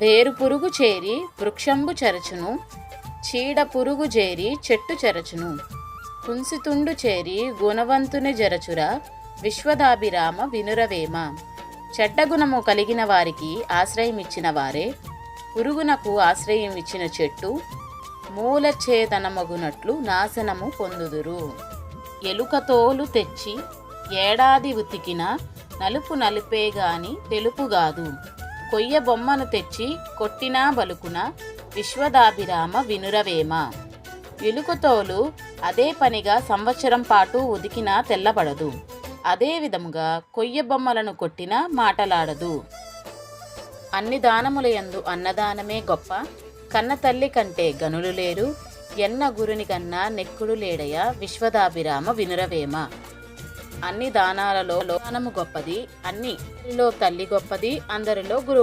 వేరు పురుగు చేరి వృక్షంబు చెరచును, చీడ పురుగు చేరి చెట్టు చెరచును, కుంసితుండు చేరి గుణవంతుని జరచురా, విశ్వదాభిరామ వినురవేమ. చెడ్డగుణము కలిగిన వారికి ఆశ్రయం ఇచ్చిన వారే, పురుగునకు ఆశ్రయం ఇచ్చిన చెట్టు మూలఛేదనమగునట్లు నాశనము పొందుదురు. ఎలుక తోలు తెచ్చి ఏడాది ఉతికిన నలుపు నలుపేగాని తెలుపుగాదు, కొయ్య బొమ్మను తెచ్చి కొట్టినా బలుకున, విశ్వదాభిరామ వినురవేమ. ఎలుకతోలు అదే పనిగా సంవత్సరం పాటు ఉదికినా తెల్లబడదు, అదే విధముగా కొయ్య బొమ్మలను కొట్టినా మాటలాడదు. అన్ని దానముల యందు అన్నదానమే గొప్ప, కన్న తల్లి కంటే గనులు లేరు, ఎన్న గురుని కన్నా నెక్కుడు లేడయ, విశ్వదాభిరామ వినురవేమ. అన్ని దానాలలో దానము గొప్పది, అన్నిలో తల్లి గొప్పది, అందరిలో గురువు